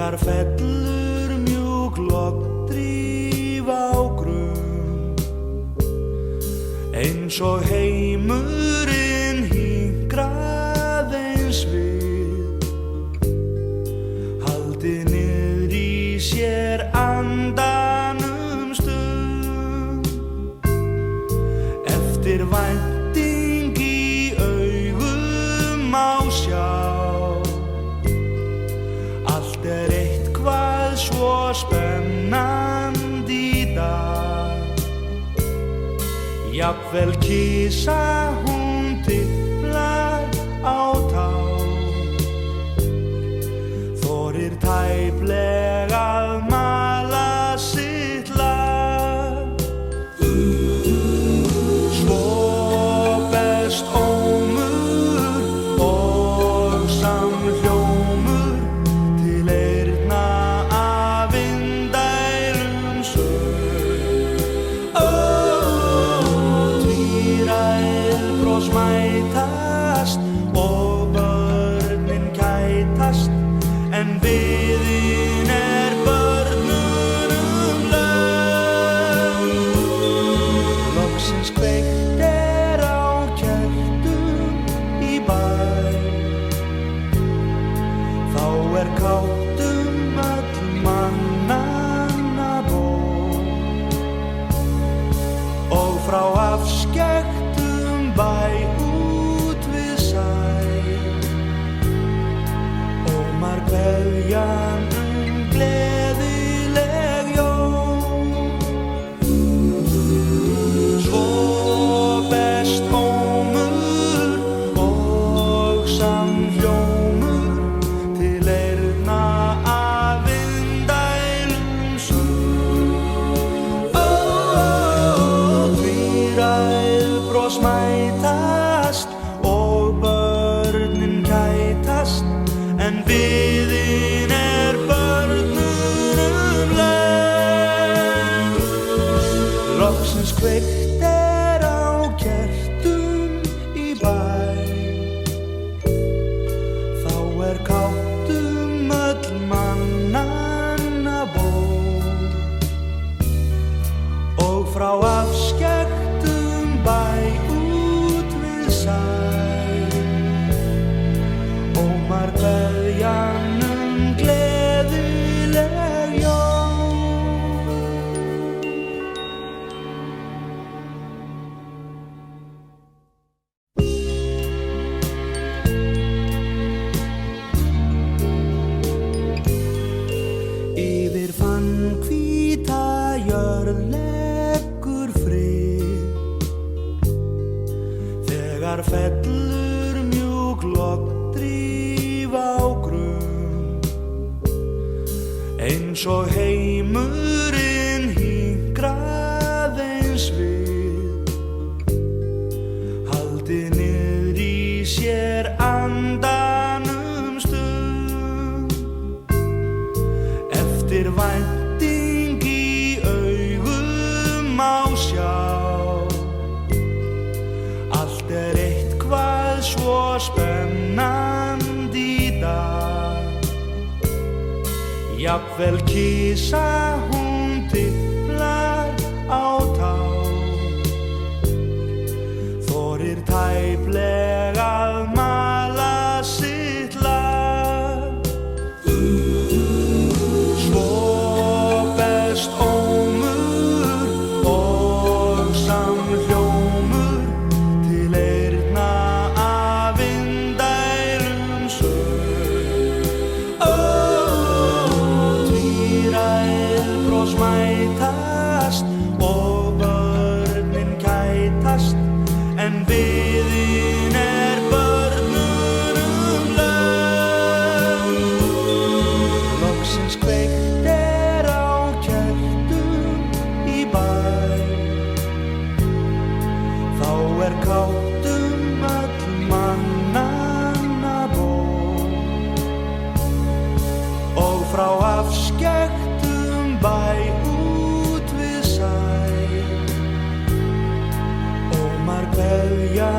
Þegar fellur mjúk logndríf á grunn, eins og heimurinn hinkrað eins við, haldi niður í sér andanum stund, eftir vænting í augum má sjá. Allt eitthvað svo spennandi í dag, jafnvel kisa hún tiplar á tá, þorir tæplega að mala sitt lag. Svo best ómur og samhljómur til eyrna af indælum söng. Tvíræð bros mætast og börnin kætast, en biðin börnunum löng. Loksins kveikt á kertum í bæ, þá káttum öll mannanna ból, og frá afskekktum bæ út við sæ ómar kveðjan gleðileg jól. Svo best ómur og samhljómur til eyrna af indælum söng. Tvíræð bros mætast og börnin kætast, en biðin börnunum löng. Loksins kveikt á kertum í bæ, þá káttum öll mannanna ból, og frá afskekktum bæ út við sæ ómar kveðjan gleðileg jól. Yfir fannhvíta jörð leggur frið, þegar fellur mjúk logndríf á grunn, eins og heimurinn hinkrað eins við, haldi niður í sér andanum stund, eftir vænting í augum má sjá. Allt eitthvað svo spennandi í dag, jafnvel kisa hún tiplar á tá, þorir tæplega að mala sitt lag. Svo best ómur og samhljómur til eyrna af indælum söng. Tvíræð bros mætast og börnin kætast, en biðin börnunum löng. Loksins kveikt á kertum í bæ, þá káttum öll mannanna ból, og frá afskekktum bæ